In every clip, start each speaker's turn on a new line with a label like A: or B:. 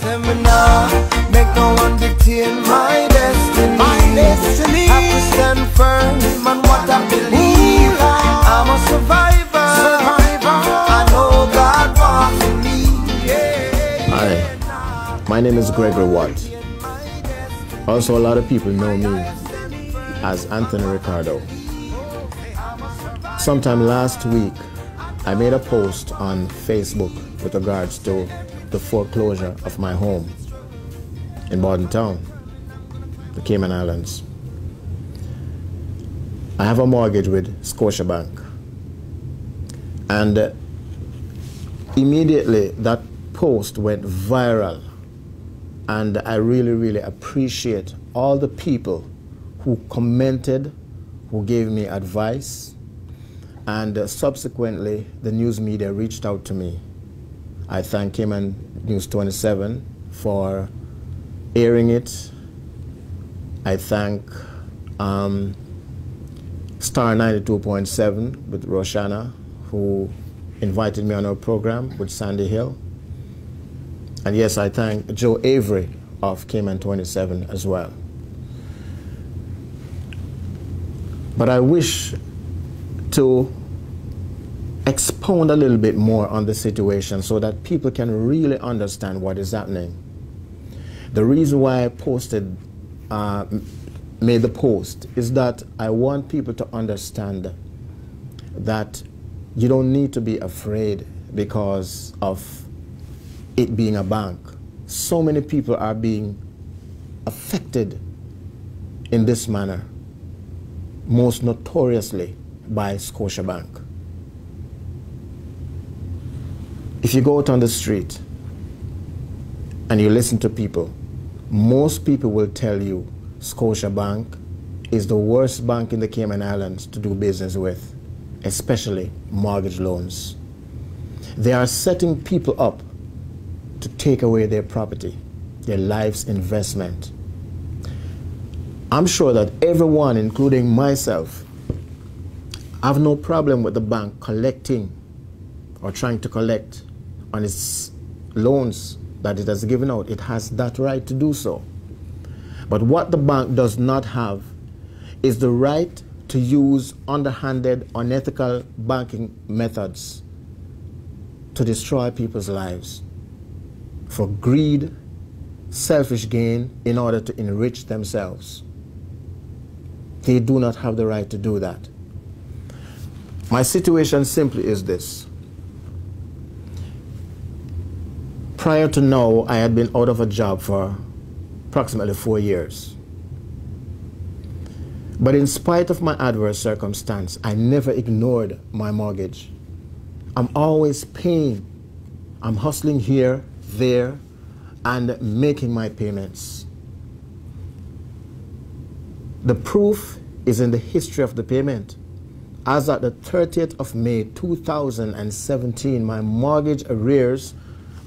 A: Seminar, make no one dictate my destiny. Have to stand firm on what I believe. I'm a survivor. I know God walks with me.
B: Hi, my name is Gregory Watt. Also, a lot of people know me as Anthony Ricardo. Sometime last week, I made a post on Facebook with regards to the foreclosure of my home in Bordentown, the Cayman Islands. I have a mortgage with Scotiabank, and immediately that post went viral, and I really appreciate all the people who commented, who gave me advice, and subsequently the news media reached out to me. I thank Cayman News 27 for airing it. I thank Star 92.7 with Roshana, who invited me on our program with Sandy Hill. And yes, I thank Joe Avery of Cayman 27 as well. But I wish to expound a little bit more on the situation so that people can really understand what is happening. The reason why I made the post is that I want people to understand that you don't need to be afraid because of it being a bank. So many people are being affected in this manner, most notoriously by Scotiabank. If you go out on the street and you listen to people, most people will tell you Scotiabank is the worst bank in the Cayman Islands to do business with, especially mortgage loans. They are setting people up to take away their property, their life's investment. I'm sure that everyone, including myself, have no problem with the bank collecting or trying to collect on its loans that it has given out. It has that right to do so. But what the bank does not have is the right to use underhanded, unethical banking methods to destroy people's lives for greed, selfish gain, in order to enrich themselves. They do not have the right to do that. My situation simply is this. Prior to now, I had been out of a job for approximately 4 years. But in spite of my adverse circumstance, I never ignored my mortgage. I'm always paying. I'm hustling here, there, and making my payments. The proof is in the history of the payment. As at the 30th of May 2017, my mortgage arrears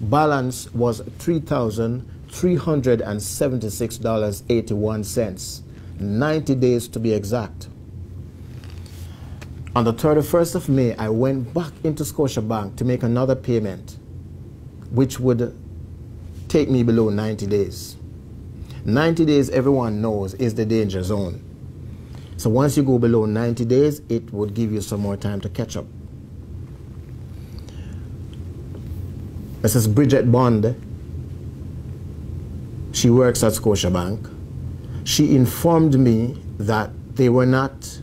B: balance was $3,376.81, 90 days to be exact. On the 31st of May, I went back into Scotiabank to make another payment, which would take me below 90 days. 90 days, everyone knows, is the danger zone. So once you go below 90 days, it would give you some more time to catch up. Mrs. Bridget Bond, she works at Scotiabank. She informed me that they were not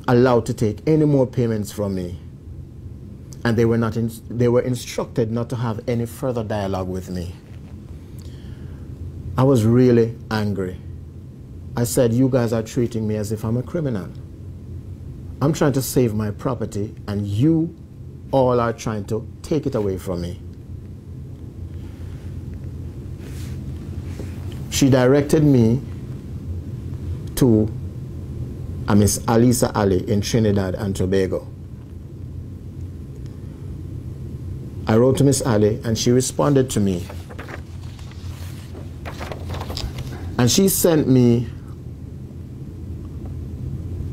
B: allowed to take any more payments from me, and they were instructed not to have any further dialogue with me. I was really angry. I said, you guys are treating me as if I'm a criminal. I'm trying to save my property, and you all are trying to take it away from me. She directed me to a Miss Alisa Ali in Trinidad and Tobago. I wrote to Miss Ali, and she responded to me. And she sent me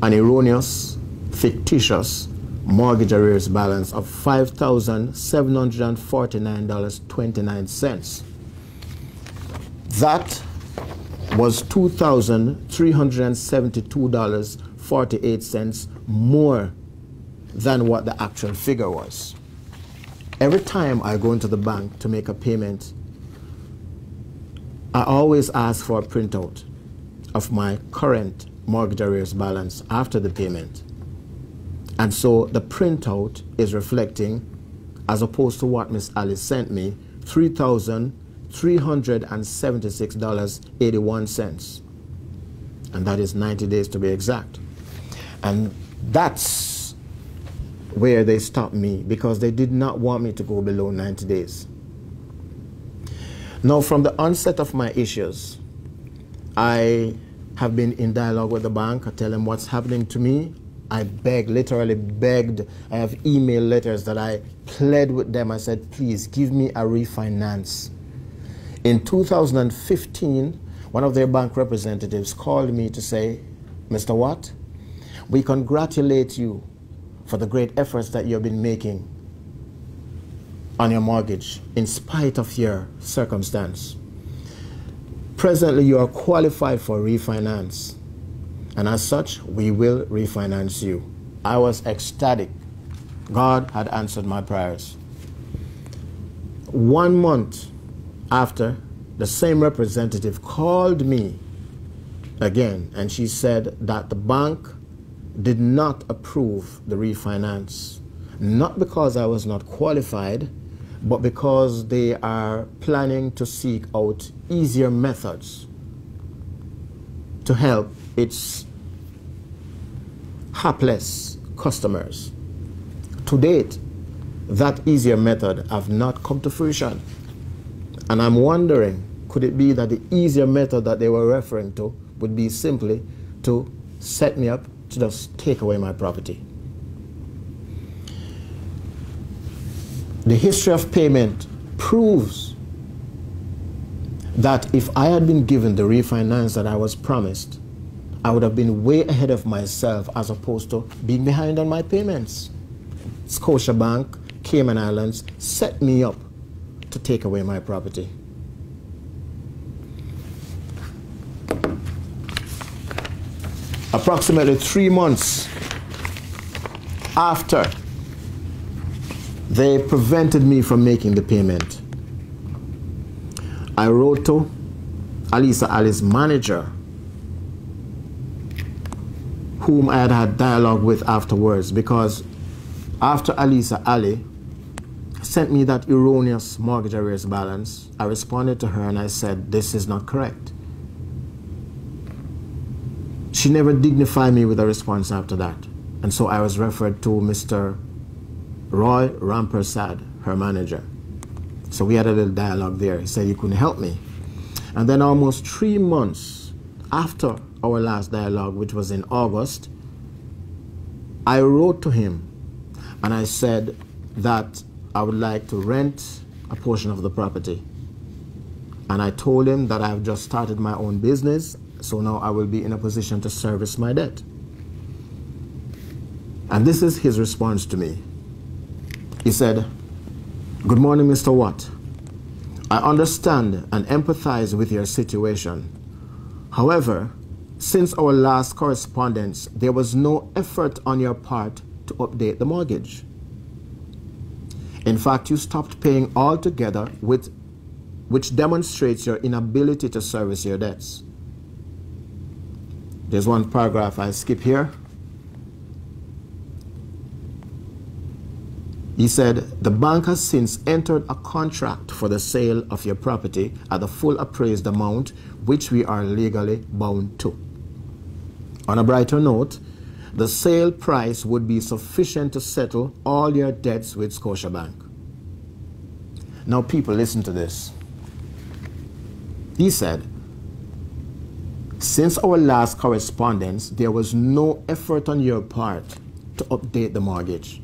B: an erroneous, fictitious mortgage arrears balance of $5,749.29. That was $2,372.48 more than what the actual figure was. Every time I go into the bank to make a payment, I always ask for a printout of my current mortgage arrears balance after the payment. And so the printout is reflecting, as opposed to what Miss Alice sent me, $3,376.81. And that is 90 days to be exact. And that's where they stopped me, because they did not want me to go below 90 days. Now, from the onset of my issues, I have been in dialogue with the bank. I tell them what's happening to me. I begged, literally begged. I have email letters that I pled with them. I said, please give me a refinance. In 2015, one of their bank representatives called me to say, Mr. Watt, we congratulate you for the great efforts that you've been making on your mortgage in spite of your circumstance. Presently, you are qualified for refinance, and as such, we will refinance you. I was ecstatic. God had answered my prayers. 1 month after, the same representative called me again, and she said that the bank did not approve the refinance, not because I was not qualified, but because they are planning to seek out easier methods to help its hapless customers. To date, that easier method have not come to fruition. And I'm wondering, could it be that the easier method that they were referring to would be simply to set me up to just take away my property? The history of payment proves that if I had been given the refinance that I was promised, I would have been way ahead of myself as opposed to being behind on my payments. Scotiabank, Cayman Islands, set me up to take away my property. Approximately 3 months after they prevented me from making the payment, I wrote to Alisa Ali's manager, whom I had had dialogue with afterwards, because after Alisa Ali sent me that erroneous mortgage arrears balance, I responded to her and I said, this is not correct. She never dignified me with a response after that. And so I was referred to Mr. Roy Rampersad, her manager. So we had a little dialogue there. He said he couldn't help me. And then almost 3 months after our last dialogue, which was in August, I wrote to him and I said that I would like to rent a portion of the property. And I told him that I've just started my own business, so now I will be in a position to service my debt. And this is his response to me. He said, "Good morning, Mr. Watt. I understand and empathize with your situation. However, since our last correspondence, there was no effort on your part to update the mortgage. In fact, you stopped paying altogether, which demonstrates your inability to service your debts." There's one paragraph I skip here. He said, "The bank has since entered a contract for the sale of your property at the full appraised amount, which we are legally bound to. On a brighter note, the sale price would be sufficient to settle all your debts with Scotiabank." Now, people, listen to this. He said, "Since our last correspondence, there was no effort on your part to update the mortgage."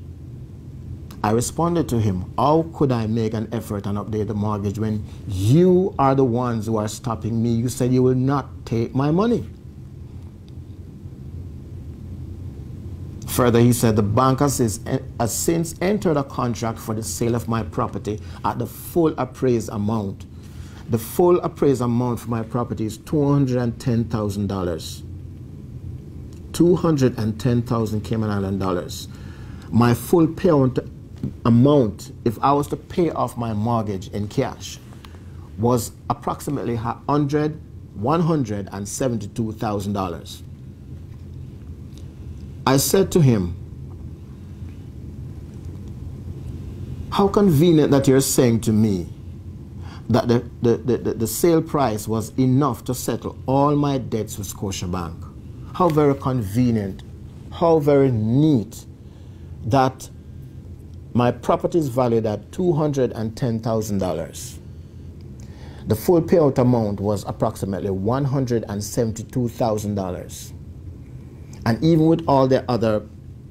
B: I responded to him, "How could I make an effort and update the mortgage when you are the ones who are stopping me? You said you will not take my money." Further, he said, "The bank has since entered a contract for the sale of my property at the full appraised amount. The full appraised amount for my property is $210,000. $210,000 Cayman Island dollars. My full payout amount, if I was to pay off my mortgage in cash, was approximately $172,000. I said to him, how convenient that you're saying to me that the sale price was enough to settle all my debts with Scotiabank. How very convenient, how very neat that my property is valued at $210,000. The full payout amount was approximately $172,000. And even with all the other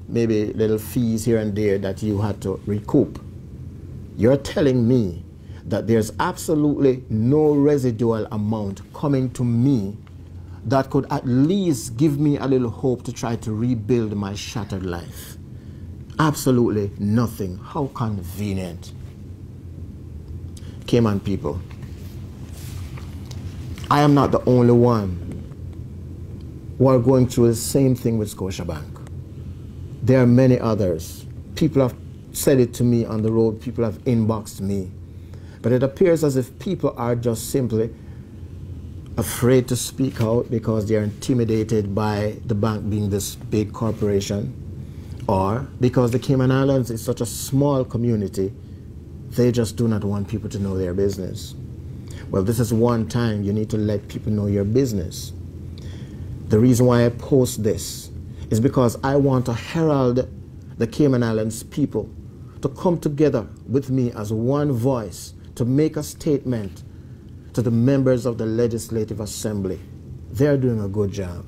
B: maybe little fees here and there that you had to recoup, you're telling me that there's absolutely no residual amount coming to me that could at least give me a little hope to try to rebuild my shattered life. Absolutely nothing. How convenient. Cayman people, I am not the only one who are going through the same thing with Scotiabank. There are many others. People have said it to me on the road. People have inboxed me. But it appears as if people are just simply afraid to speak out because they are intimidated by the bank being this big corporation, or because the Cayman Islands is such a small community, they just do not want people to know their business. Well, this is one time you need to let people know your business. The reason why I post this is because I want to herald the Cayman Islands people to come together with me as one voice to make a statement to the members of the Legislative Assembly. They're doing a good job.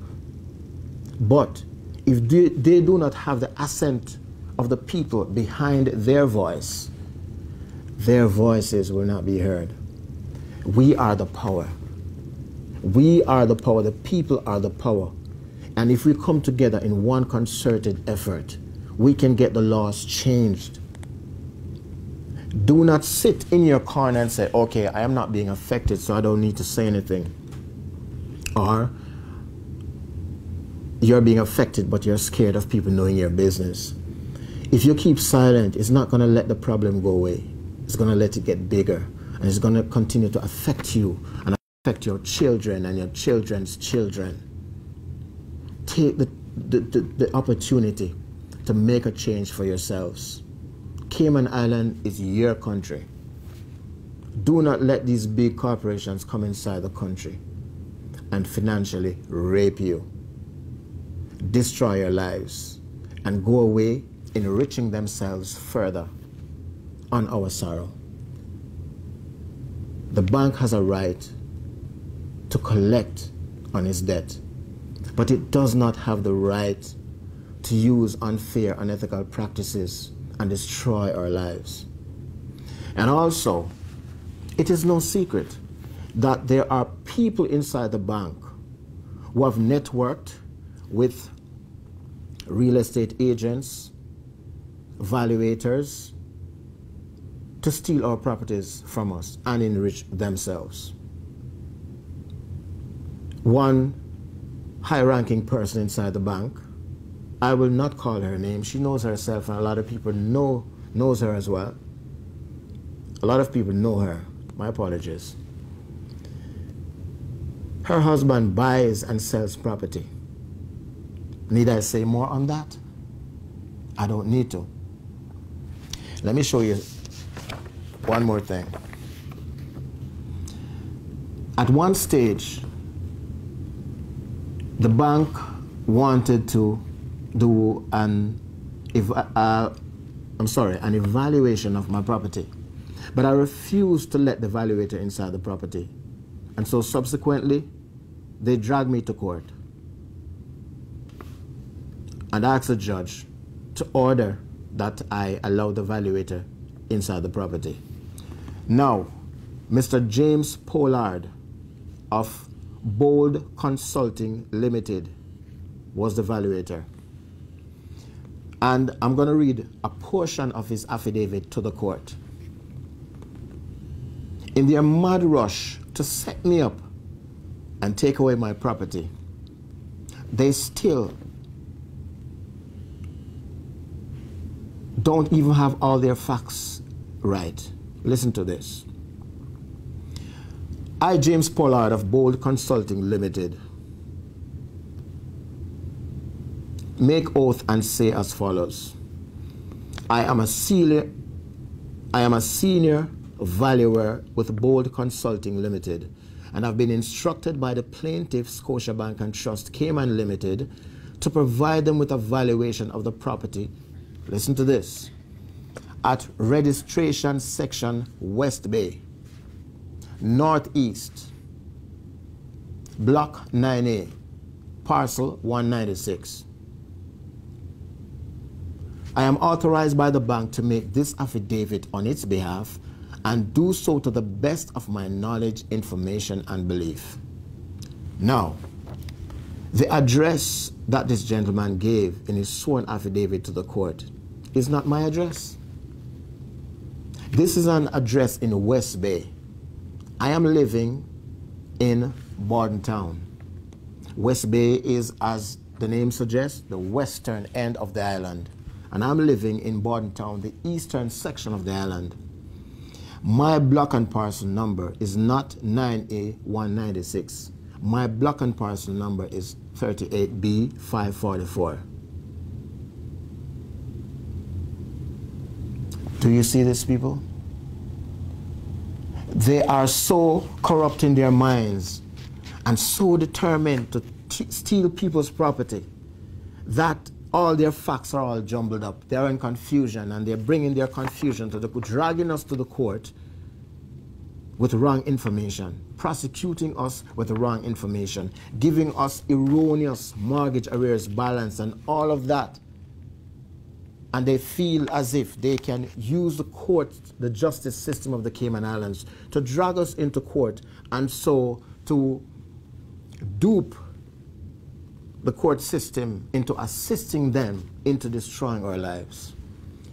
B: But if they do not have the assent of the people behind their voice, their voices will not be heard. We are the power. We are the power. The people are the power. And if we come together in one concerted effort, we can get the laws changed. Do not sit in your corner and say, okay, I am not being affected, so I don't need to say anything. Or you're being affected, but you're scared of people knowing your business. If you keep silent, it's not going to let the problem go away. It's going to let it get bigger. And it's going to continue to affect you and affect your children and your children's children. Take the opportunity to make a change for yourselves. Cayman Island is your country. Do not let these big corporations come inside the country and financially rape you, destroy your lives, and go away enriching themselves further on our sorrow. The bank has a right to collect on its debt, but it does not have the right to use unfair, unethical practices and destroy our lives. And also, it is no secret that there are people inside the bank who have networked with real estate agents, valuators, to steal our properties from us and enrich themselves. One high-ranking person inside the bank, I will not call her name, she knows herself, and a lot of people knows her as well. A lot of people know her. My apologies. Her husband buys and sells property. Need I say more on that? I don't need to. Let me show you one more thing. At one stage, the bank wanted to do an evaluation of my property, but I refused to let the valuator inside the property, and so subsequently they dragged me to court and asked the judge to order that I allow the valuator inside the property. Now, Mr. James Pollard of Bold Consulting Limited was the valuator. And I'm going to read a portion of his affidavit to the court. In their mad rush to set me up and take away my property, they still don't even have all their facts right. Listen to this. I, James Pollard of Bold Consulting Limited, make oath and say as follows. I am a senior valuer with Bold Consulting Limited, and have been instructed by the plaintiff, Scotiabank and Trust Cayman Limited, to provide them with a valuation of the property, listen to this, at Registration Section West Bay, Northeast, Block 9A, Parcel 196. I am authorized by the bank to make this affidavit on its behalf and do so to the best of my knowledge, information, and belief. Now, the address that this gentleman gave in his sworn affidavit to the court is not my address. This is an address in West Bay. I am living in Bordentown. West Bay is, as the name suggests, the western end of the island. And I'm living in Bordentown, the eastern section of the island. My block and parcel number is not 9A196. My block and parcel number is 38B544. Do you see this, people? They are so corrupt in their minds and so determined to steal people's property that all their facts are all jumbled up. They're in confusion, and they're bringing their confusion to the court, dragging us to the court with wrong information, prosecuting us with the wrong information, giving us erroneous mortgage arrears balance and all of that. And they feel as if they can use the court, the justice system of the Cayman Islands, to drag us into court and so to dupe the court system into assisting them into destroying our lives.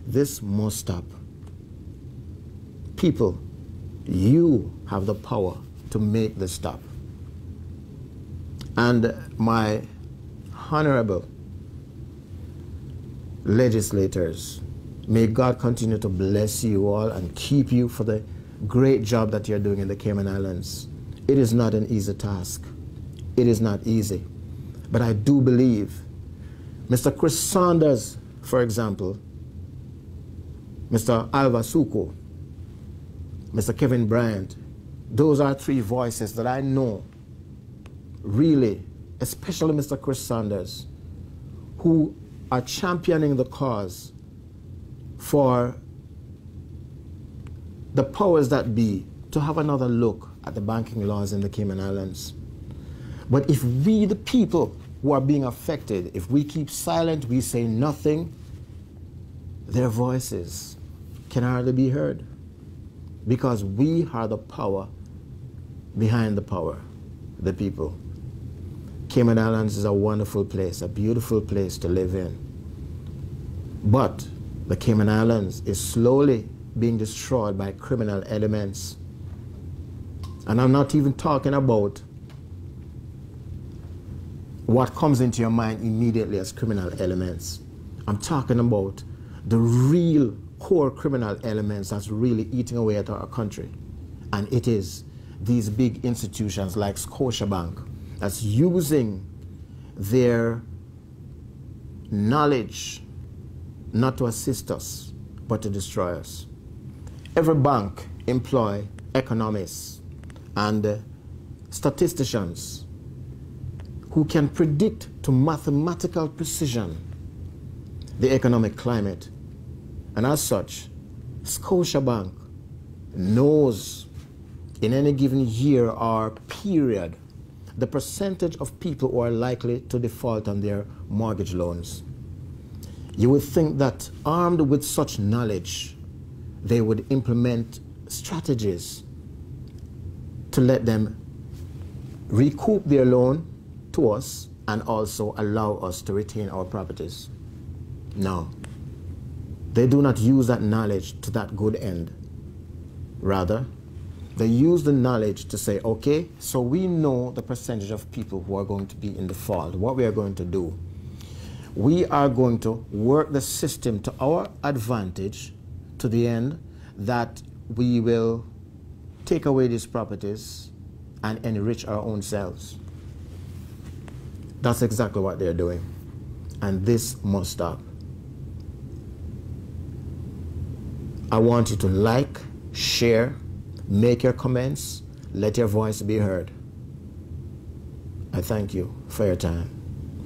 B: This must stop. People, you have the power to make this stop. And my honorable legislators, may God continue to bless you all and keep you for the great job that you're doing in the Cayman Islands. It is not an easy task. It is not easy. But I do believe Mr. Chris Saunders, for example, Mr. Alva Suko, Mr. Kevin Bryant, those are three voices that I know really, especially Mr. Chris Saunders, who are championing the cause for the powers that be to have another look at the banking laws in the Cayman Islands. But if we, the people who are being affected, if we keep silent, we say nothing, their voices can hardly be heard, because we are the power behind the power, the people. Cayman Islands is a wonderful place, a beautiful place to live in. But the Cayman Islands is slowly being destroyed by criminal elements. And I'm not even talking about what comes into your mind immediately as criminal elements. I'm talking about the real core criminal elements that's really eating away at our country. And it is these big institutions like Scotiabank that's using their knowledge not to assist us, but to destroy us. Every bank employs economists and statisticians who can predict to mathematical precision the economic climate. And as such, Scotiabank knows in any given year or period the percentage of people who are likely to default on their mortgage loans. You would think that armed with such knowledge, they would implement strategies to let them recoup their loan to us and also allow us to retain our properties. No, they do not use that knowledge to that good end. Rather, They use the knowledge to say, okay, so we know the percentage of people who are going to be in default. What we are going to do, we are going to work the system to our advantage to the end that we will take away these properties and enrich our own selves. That's exactly what they're doing. And this must stop. I want you to like, share, make your comments, let your voice be heard. I thank you for your time.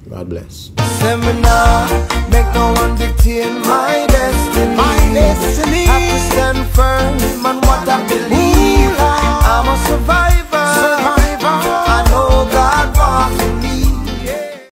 B: God bless.
A: Seminar.